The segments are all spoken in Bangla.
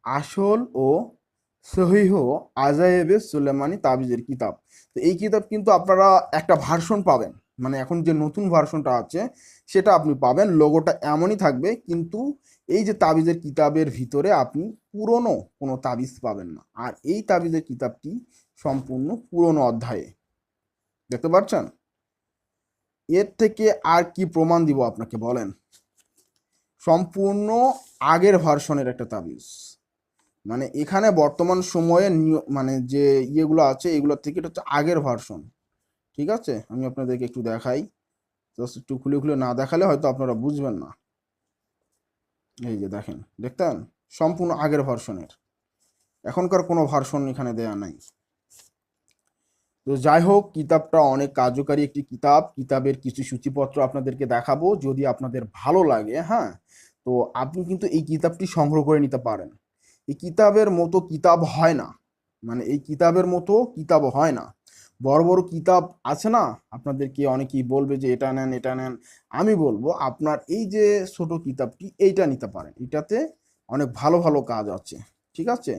আসল ও সহিহ আজায়েবে সুলেমানি তাবিজের কিতাব। তো এই কিতাব কিন্তু আপনারা একটা ভার্সন পাবেন, মানে এখন যে নতুন ভার্সনটা আছে সেটা আপনি পাবেন। লোগোটা এমনই থাকবে, কিন্তু এই যে তাবিজের কিতাবের ভিতরে আপনি পুরনো কোনো তাবিজ পাবেন না। আর এই তাবিজের কিতাবটি সম্পূর্ণ পুরনো অধ্যায়ে, দেখতে পাচ্ছেন? এর থেকে আর কি প্রমাণ দিব আপনাকে বলেন? সম্পূর্ণ আগের ভার্সনের একটা তাবিজ, মানে এখানে বর্তমান সময়ে মানে যে ইয়েগুলো আছে এগুলোর থেকে এটা হচ্ছে আগের ভার্সন। ঠিক আছে, আমি আপনাদেরকে একটু দেখাই, জাস্ট একটু খুলে খুলে না দেখালে হয়তো আপনারা বুঝবেন না। এই যে দেখেন, দেখতেন? সম্পূর্ণ আগের ভার্সনের, এখনকার কোনো ভার্সন এখানে দেয়া নাই। তো যাই হোক, কিতাবটা অনেক কার্যকারী একটি কিতাব। কিতাবের কিছু সূচিপত্র আপনাদেরকে দেখাবো, যদি আপনাদের ভালো লাগে, হ্যাঁ, তো আপনি কিন্তু এই কিতাবটি সংগ্রহ করে নিতে পারেন। এই কিতাবের মতো কিতাব হয় না, মানে এই কিতাবের মতো কিতাব হয় না। বড় বড় কিতাব আছে না, আপনাদেরকে অনেকেই বলবে যে এটা নেন এটা নেন। আমি বলবো আপনার এই যে ছোট কিতাবটি এইটা নিতে পারেন, এটাতে অনেক ভালো ভালো কাজ আছে। ঠিক আছে,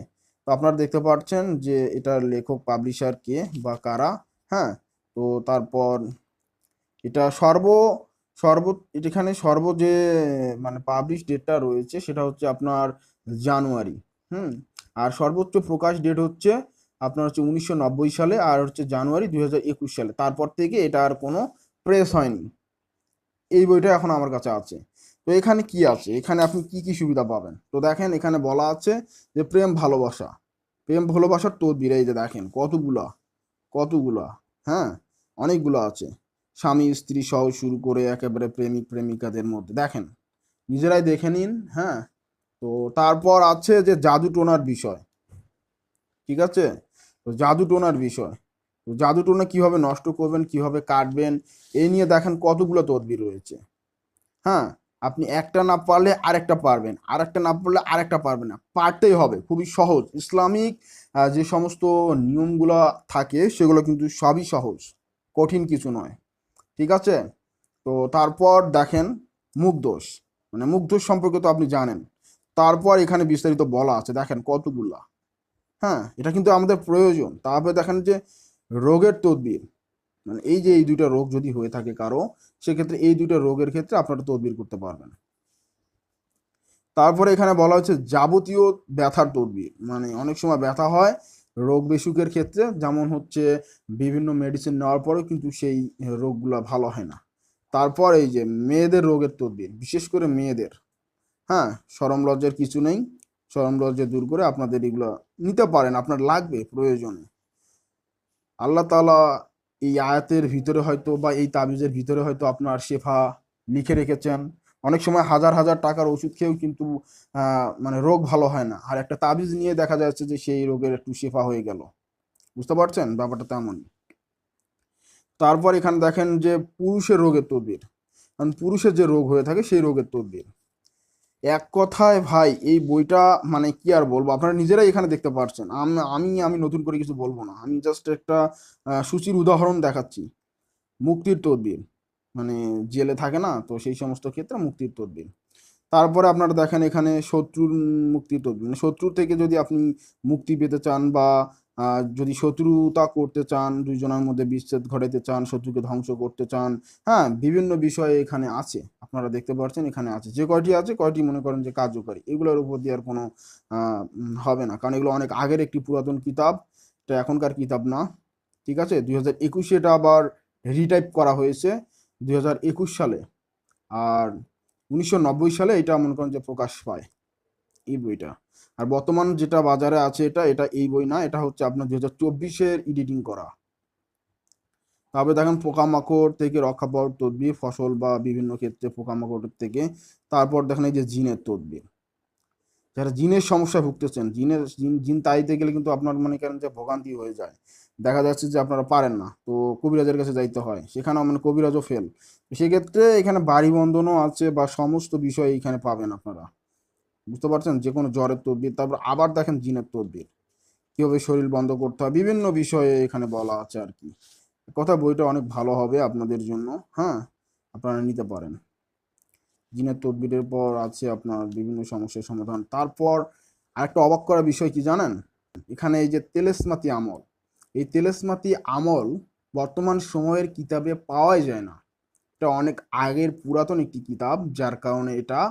তো আপনারা দেখতে পাচ্ছেন যে এটার লেখক পাবলিশার কে বা কারা। হ্যাঁ, তো তারপর এটা সর্ব এখানে যে মানে পাবলিশ ডেটটা রয়েছে সেটা হচ্ছে আপনার জানুয়ারি। হুম, আর সর্বোচ্চ প্রকাশ ডেট হচ্ছে আপনার হচ্ছে 1990 সালে, আর হচ্ছে জানুয়ারি 2021 সালে। তারপর থেকে এটা আর কোনো প্রেস হয়নি। এই বইটা এখন আমার কাছে আছে। তো এখানে কি আছে, এখানে আপনি কি কি সুবিধা পাবেন? তো দেখেন, এখানে বলা আছে যে প্রেম ভালোবাসার তদবির। এই যে দেখেন কতগুলা কতগুলা, হ্যাঁ, অনেকগুলো আছে। স্বামী স্ত্রী সহ শুরু করে একেবারে প্রেমিক প্রেমিকাদের মধ্যে, দেখেন, নিজেরাই দেখে নিন। হ্যাঁ, তো তারপর আছে যে জাদু টোনার বিষয়। ঠিক আছে, তো জাদু টোনার বিষয়, তো জাদু টোনা কিভাবে নষ্ট করবেন, কিভাবে কাটবেন, এই নিয়ে দেখেন কতগুলো তদবির রয়েছে। হ্যাঁ, আপনি একটা না পারলে আরেকটা পারবেন, আরেকটা না পারলে আরেকটা পারবেন না, পারতেই হবে। খুবই সহজ। ইসলামিক যে সমস্ত নিয়মগুলো থাকে সেগুলো কিন্তু সবই সহজ, কঠিন কিছু নয়। ঠিক আছে, তো তারপর দেখেন মুখদোষ, মানে মুখদোষ সম্পর্কে তো আপনি জানেন। তারপর এখানে বিস্তারিত বলা আছে, দেখেন কতগুলা। হ্যাঁ, এটা কিন্তু আমাদের প্রয়োজন। তারপরে দেখেন যে রোগের তদবির, মানে এই যে এই দুইটা রোগ যদি হয়ে থাকে কারো, সেক্ষেত্রে এই দুইটা রোগের ক্ষেত্রে আপনারা তদবির করতে পারবেন। তারপরে এখানে বলা হচ্ছে যাবতীয় ব্যথার তদবির, মানে অনেক সময় ব্যথা হয় রোগ বেসুখের ক্ষেত্রে, যেমন হচ্ছে বিভিন্ন মেডিসিন নেওয়ার পরেও কিন্তু সেই রোগগুলো ভালো হয় না। তারপর এই যে মেয়েদের রোগের তদবির, বিশেষ করে মেয়েদের। হ্যাঁ, শরম লজ্জার কিছু নেই, শরম লজ্জা দূর করে আপনাদের এগুলো নিতে পারেন, আপনার লাগবে প্রয়োজনে। আল্লাহ তাআলা এই আয়াতের ভিতরে হয়তো বা এই তাবিজের ভিতরে হয়তো আপনার শেফা লিখে রেখেছেন। অনেক সময় হাজার হাজার টাকার ওষুধ খেয়েও কিন্তু মানে রোগ ভালো হয় না, আর একটা তাবিজ নিয়ে দেখা যাচ্ছে যে সেই রোগের একটু শেফা হয়ে গেল। বুঝতে পারছেন ব্যাপারটা তেমনই। তারপর এখানে দেখেন যে পুরুষের রোগের তদবির, কারণ পুরুষের যে রোগ হয়ে থাকে সেই রোগের তদবির। এক কথায় ভাই এই বইটা, মানে কি আর বলবো, আপনারা নিজেরাই এখানে দেখতে পাচ্ছেন। আমি নতুন করে কিছু বলবো না, আমি জাস্ট একটা সূচির উদাহরণ দেখাচ্ছি। মুক্তির তদবির, মানে জেলে থাকে না, তো সেই সমস্ত ক্ষেত্রে মুক্তির তদবির। তারপরে আপনারা দেখেন এখানে শত্রুর মুক্তির তদবির, মানে শত্রু থেকে যদি আপনি মুক্তি পেতে চান, বা যদি শত্রুতা করতে চান, দুইজনের মধ্যে বিচ্ছেদ ঘটাইতে চান, শত্রুকে ধ্বংস করতে চান, হ্যাঁ, বিভিন্ন বিষয়ে এখানে আছে। আপনারা দেখতে পাচ্ছেন এখানে আছে, যে কয়টি আছে কয়টি মনে করেন যে কার্যকারী, এগুলোর উপর দিয়ে আর কোনো হবে না, কারণ এগুলো অনেক আগের একটি পুরাতন কিতাব, এটা এখনকার কিতাব না। ঠিক আছে, 2021 এটা আবার রিটাইপ করা হয়েছে 2021 সালে। আর 1990 সালে এটা মনে করেন যে প্রকাশ পায় এই বইটা। আর বর্তমান যেটা বাজারে আছে এটা এটা এই বই না, এটা হচ্ছে আপনার 2024-এর এডিটিং করা। তবে দেখেন পোকামাকড় থেকে রক্ষা পাওয়ার তদবির, ফসল বা বিভিন্ন ক্ষেত্রে পোকামাকড়ের থেকে। তারপর দেখেন এই যে জিনের তদবির, যারা জিনের সমস্যায় ভুগতেছেন, জিন তাড়াইতে গেলে কিন্তু আপনার মনে করেন যে ভোগান্তি হয়ে যায়। দেখা যাচ্ছে যে আপনারা পারেন না, তো কবিরাজের কাছে যাইতে হয়, সেখানেও মানে কবিরাজও ফেল। সেক্ষেত্রে এখানে বাড়ি বন্ধনও আছে, বা সমস্ত বিষয় এখানে পাবেন আপনারা। বুঝতে পারছেন, যে কোনো জ্বরের তদবির। তারপর আবার দেখেন জিনের তদবির, কিভাবে শরীর বন্ধ করতে হয়, বিভিন্ন বিষয়ে এখানে বলা আছে আর কি। কথা বইটা অনেক ভালো হবে আপনাদের জন্য। হ্যাঁ, আপনারা নিতে পারেন। জিনের তদবিরের পর আছে আপনার বিভিন্ন সমস্যার সমাধান। তারপর আর একটা অবাক করা বিষয় কি জানেন, এখানে এই যে তেলেসমাতি আমল, এই তেলেসমাতি আমল বর্তমান সময়ের কিতাবে পাওয়াই যায় না। এটা অনেক আগের পুরাতন একটি কিতাব, যার কারণে এটা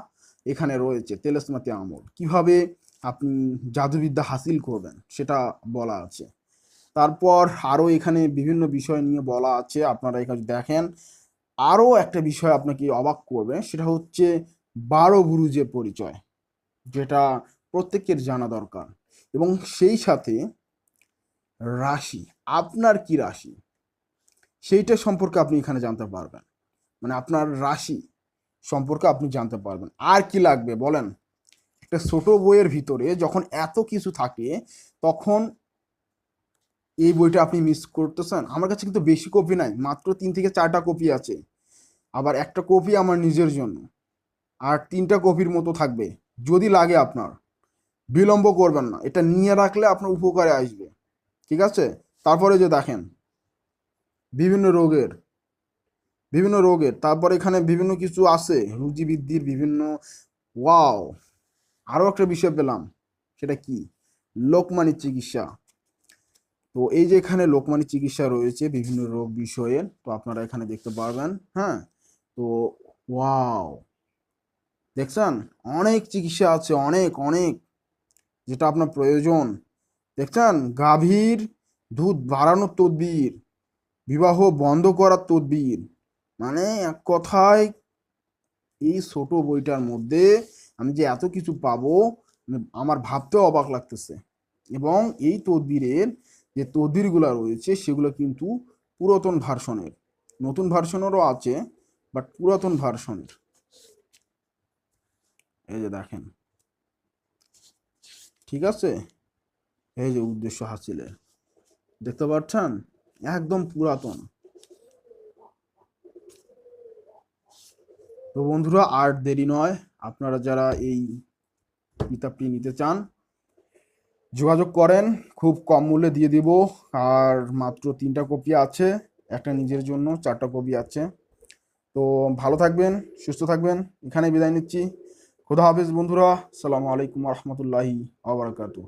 এখানে রয়েছে। তেলেসমাতি আমল কিভাবে আপনি জাদুবিদ্যা হাসিল করবেন সেটা বলা আছে। তারপর আরো এখানে বিভিন্ন বিষয় নিয়ে বলা আছে, আপনারা এখানে দেখেন। আরো একটা বিষয় আপনাকে অবাক করবে, সেটা হচ্ছে 12 বুরুজের পরিচয়, যেটা প্রত্যেকের জানা দরকার। এবং সেই সাথে রাশি, আপনার কি রাশি সেইটা সম্পর্কে আপনি এখানে জানতে পারবেন। মানে আপনার রাশি সম্পর্কে আপনি জানতে পারবেন। আর কি লাগবে বলেন? একটা ছোট বইয়ের ভিতরে যখন এত কিছু থাকে, তখন এই বইটা আপনি মিস করতেছেন। আমার কাছে কিন্তু বেশি কপি নাই, মাত্র 3 থেকে 4টা কপি আছে। আবার একটা কপি আমার নিজের জন্য, আর 3টা কপির মতো থাকবে। যদি লাগে আপনার, বিলম্ব করবেন না, এটা নিয়ে রাখলে আপনার উপকারে আসবে। ঠিক আছে? তারপরে যে দেখেন বিভিন্ন রোগের, তারপর এখানে বিভিন্ন কিছু আছে রুচি বৃদ্ধির বিভিন্ন। ওয়াও, আরো একটা বিষয় পেলাম, সেটা কি? লোকমানি চিকিৎসা। তো এই যে এখানে লোকমানি চিকিৎসা রয়েছে বিভিন্ন রোগ বিষয়ের, তো আপনারা এখানে দেখতে পারবেন। হ্যাঁ, তো ওয়াও, দেখছেন অনেক চিকিৎসা আছে, অনেক অনেক, যেটা আপনার প্রয়োজন। দেখছেন, গাভীর দুধ বাড়ানোর তদবির, বিবাহ বন্ধ করার তদবির, মানে এক কথায় এই ছোট বইটার মধ্যে আমি যে এত কিছু পাবো, আমার ভাবতেও অবাক লাগতেছে। এবং এই তদবিরের যে তদবিরগুলো রয়েছে সেগুলো কিন্তু পুরাতন ভার্সনের, নতুন ভার্সনেরও আছে, বাট পুরাতন ভার্সনের। এই যে দেখেন, ঠিক আছে, এই যে উদ্দেশ্য হাসিলের, দেখতে পাচ্ছেন, একদম পুরাতন। তো বন্ধুরা, আর দেরি নয়, আপনারা যারা এই কিতাবটি নিতে চান যোগাযোগ করেন, খুব কম মূল্যে দিয়ে দিব। আর মাত্র 3টা কপি আছে, একটা নিজের জন্য, 4টা কপি আছে। তো ভালো থাকবেন, সুস্থ থাকবেন, এখানে বিদায় নিচ্ছি। খোদা হাফেজ বন্ধুরা, আসসালামু আলাইকুম রহমতুল্লাহি আবরাকাতু।